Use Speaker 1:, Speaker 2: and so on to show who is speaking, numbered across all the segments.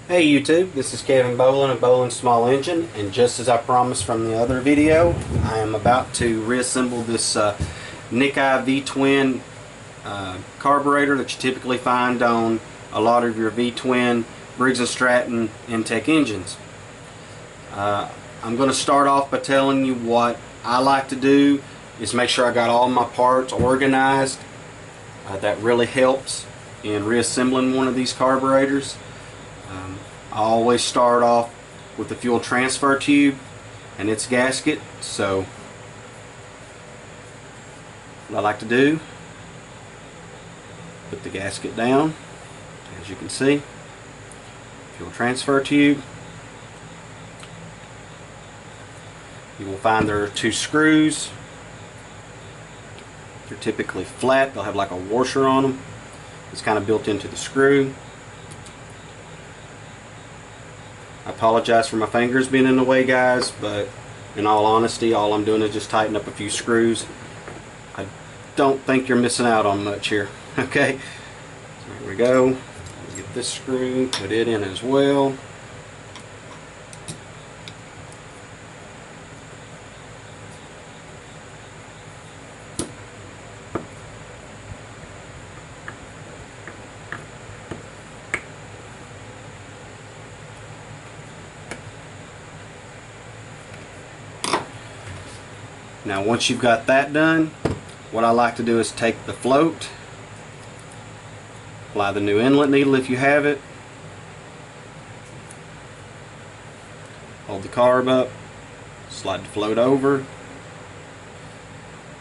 Speaker 1: Hey YouTube, this is Kevin Bolin of Bolin Small Engine, and just as I promised from the other video, I am about to reassemble this Nikki V-twin carburetor that you typically find on a lot of your V-twin Briggs and Stratton Intec engines. I'm going to start off by telling you what I like to do is make sure I got all my parts organized. That really helps in reassembling one of these carburetors. I always start off with the fuel transfer tube and its gasket. So what I like to do, put the gasket down, as you can see, fuel transfer tube. You will find there are two screws. They're typically flat. They'll have like a washer on them. It's kind of built into the screw. I apologize for my fingers being in the way, guys, but in all honesty, all I'm doing is just tighten up a few screws. I don't think you're missing out on much here. Okay, so here we go. Get this screw, put it in as well. Now once you've got that done, what I like to do is take the float, apply the new inlet needle if you have it, hold the carb up, slide the float over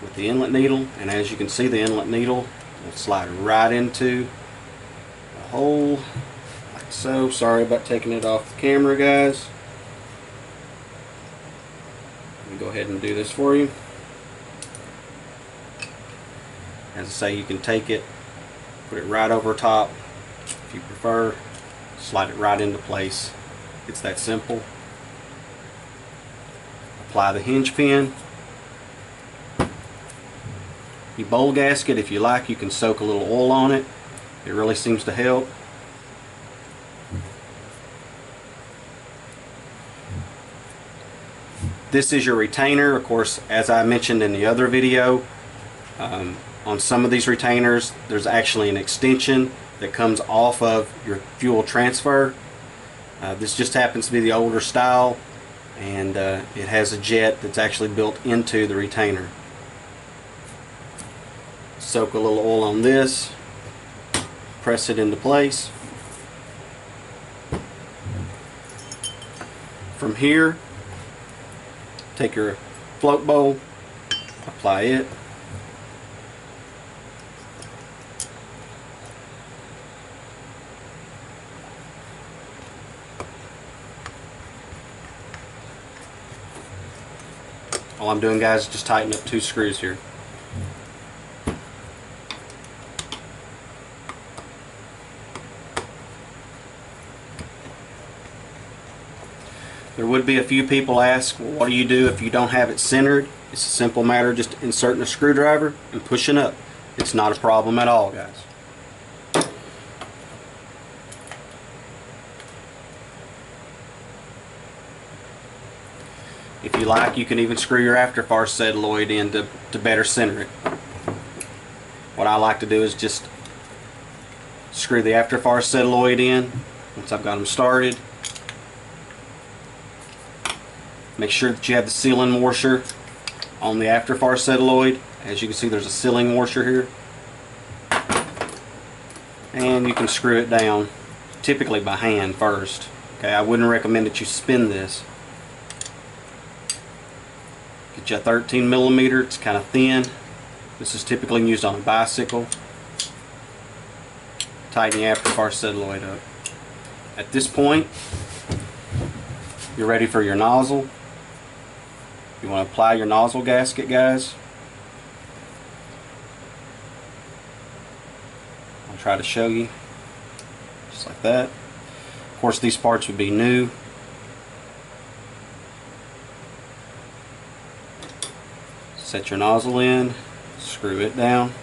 Speaker 1: with the inlet needle, and as you can see, the inlet needle will slide right into the hole like so. Sorry about taking it off the camera, guys. Go ahead and do this for you. As I say, you can take it, put it right over top if you prefer, slide it right into place. It's that simple. Apply the hinge pin. The bowl gasket, if you like, you can soak a little oil on it. It really seems to help. This is your retainer. Of course, as I mentioned in the other video, on some of these retainers there's actually an extension that comes off of your fuel transfer. This just happens to be the older style, and it has a jet that's actually built into the retainer. Soak a little oil on this, press it into place. From here, take your float bowl, apply it. All I'm doing, guys, is just tighten up two screws here. There would be a few people ask, well, what do you do if you don't have it centered? It's a simple matter, just inserting a screwdriver and pushing up. It's not a problem at all, guys. If you like, you can even screw your afterfar celluloid in to better center it. What I like to do is just screw the afterfar celluloid in once I've got them started. Make sure that you have the sealing washer on the afterfar celluloid. As you can see, there's a sealing washer here. And you can screw it down, typically by hand first. Okay, I wouldn't recommend that you spin this. Get you a 13mm, it's kind of thin. This is typically used on a bicycle. Tighten the afterfar celluloid up. At this point, you're ready for your nozzle. You want to apply your nozzle gasket, guys. I'll try to show you. Just like that. Of course, these parts would be new. Set your nozzle in, screw it down.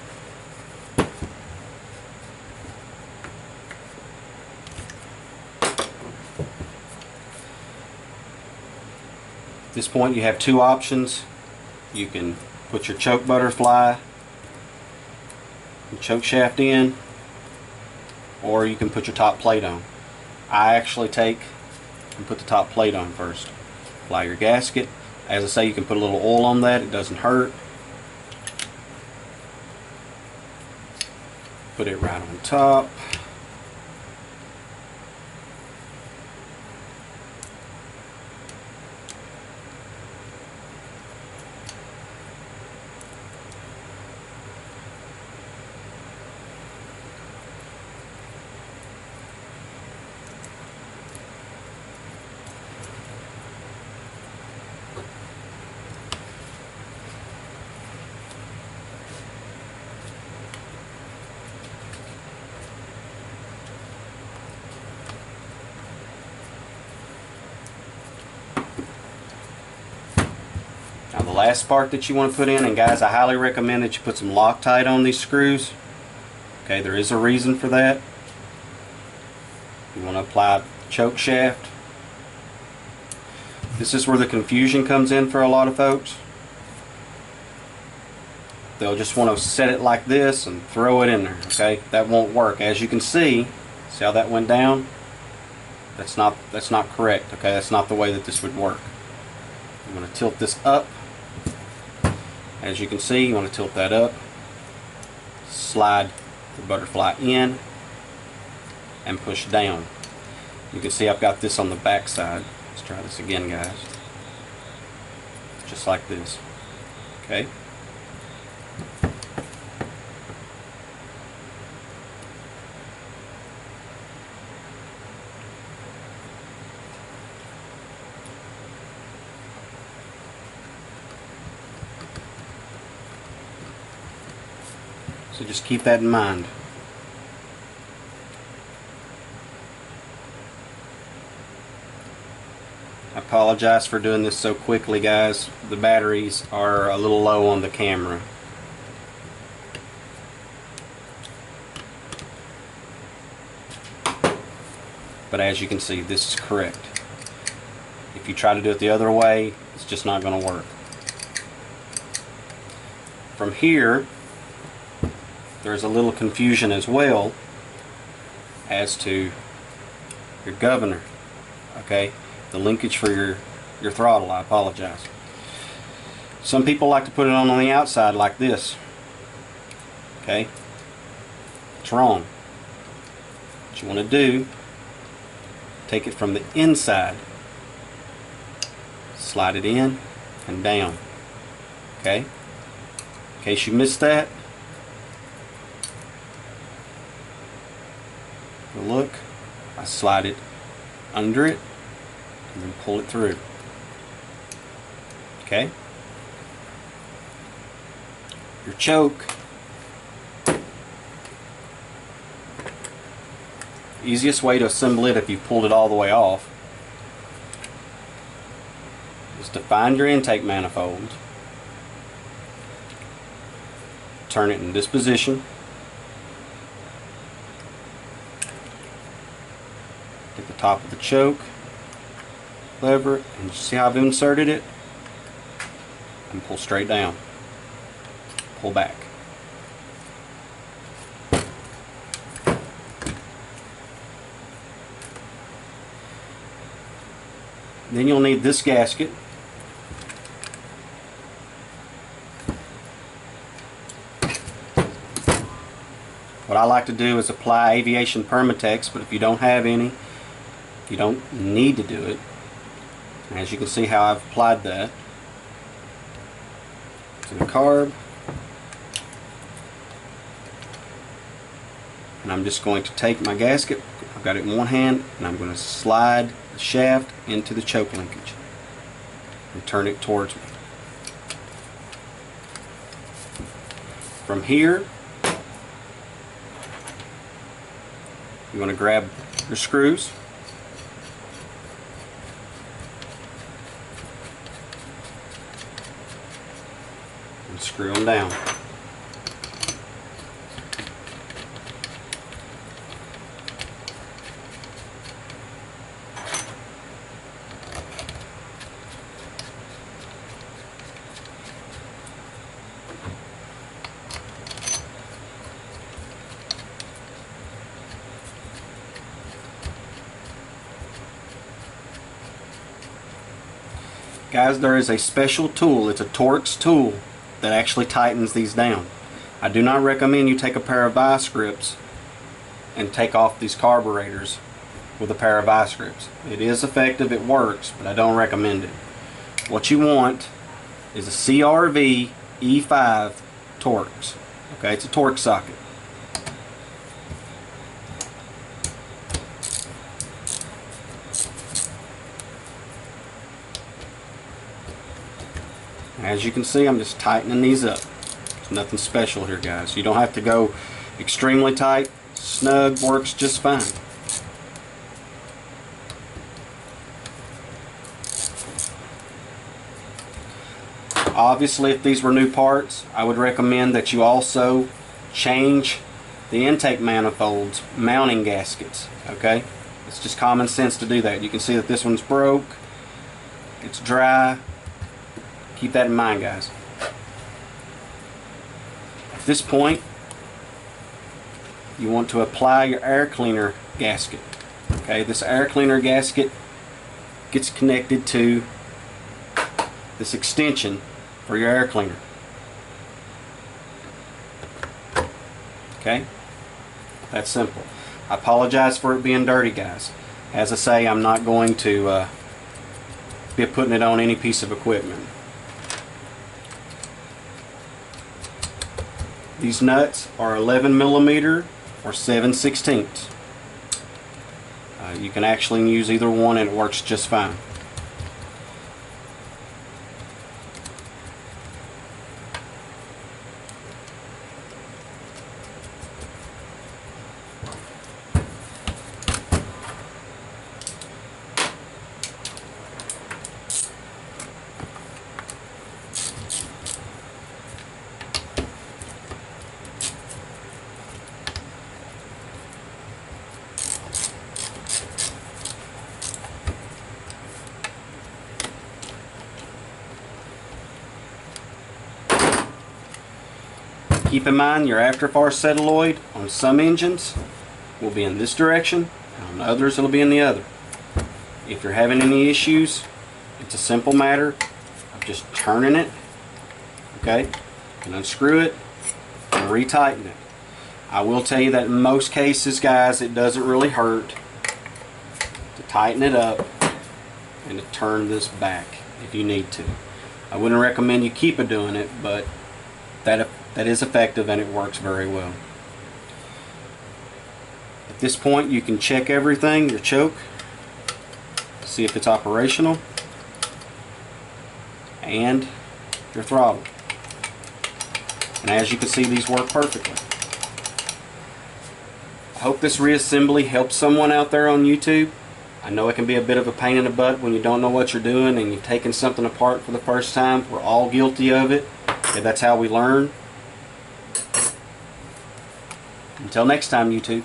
Speaker 1: At this point you have two options. You can put your choke butterfly and choke shaft in, or you can put your top plate on. I actually take and put the top plate on first. Apply your gasket. As I say, you can put a little oil on that, it doesn't hurt. Put it right on top. Now the last spark that you want to put in, and guys, I highly recommend that you put some Loctite on these screws. Okay, there is a reason for that. You want to apply choke shaft. This is where the confusion comes in for a lot of folks. They'll just want to set it like this and throw it in there. Okay, that won't work. As you can see how that went down? That's not correct. Okay, that's not the way that this would work. I'm going to tilt this up. As you can see, you want to tilt that up, slide the butterfly in, and push down. You can see I've got this on the back side. Let's try this again, guys. Just like this. Okay. So just keep that in mind. I apologize for doing this so quickly, guys. The batteries are a little low on the camera. But as you can see, this is correct. If you try to do it the other way, it's just not going to work. From here, there's a little confusion as well as to your governor. Okay, the linkage for your throttle. I apologize. Some people like to put it on the outside like this. Okay, it's wrong. What you want to do, take it from the inside, slide it in and down. Okay, in case you missed that, look, I slide it under it and then pull it through. Okay, your choke, easiest way to assemble it if you've pulled it all the way off is to find your intake manifold, turn it in this position, take the top of the choke lever and see how I've inserted it, and pull straight down, pull back. Then you'll need this gasket. What I like to do is apply aviation Permatex, but if you don't have any, you don't need to do it. As you can see how I've applied that to the carb. And I'm just going to take my gasket, I've got it in one hand, and I'm going to slide the shaft into the choke linkage and turn it towards me. From here, you want to grab your screws, and screw them down. Guys, there is a special tool. It's a Torx tool that actually tightens these down. I do not recommend you take a pair of vice grips and take off these carburetors with a pair of vice grips. It is effective, it works, but I don't recommend it. What you want is a CRV E5 Torx. Okay, it's a Torx socket. As you can see, I'm just tightening these up. There's nothing special here, guys. You don't have to go extremely tight. Snug works just fine. Obviously, if these were new parts, I would recommend that you also change the intake manifolds mounting gaskets. Okay? It's just common sense to do that. You can see that this one's broke. It's dry. Keep that in mind, guys. At this point, you want to apply your air cleaner gasket. Okay, this air cleaner gasket gets connected to this extension for your air cleaner. Okay, that's simple. I apologize for it being dirty, guys. As I say, I'm not going to be putting it on any piece of equipment. These nuts are 11mm or 7/16. You can actually use either one and it works just fine. Keep in mind your afterfire celluloid on some engines will be in this direction, and on others it'll be in the other. If you're having any issues, it's a simple matter of just turning it, okay, and unscrew it and retighten it. I will tell you that in most cases, guys, it doesn't really hurt to tighten it up and to turn this back if you need to. I wouldn't recommend you keep doing it, but that is effective and it works very well. At this point, you can check everything, your choke, see if it's operational, and your throttle. And as you can see, these work perfectly. I hope this reassembly helps someone out there on YouTube. I know it can be a bit of a pain in the butt when you don't know what you're doing and you're taking something apart for the first time. We're all guilty of it. Okay, that's how we learn. Until next time, YouTube.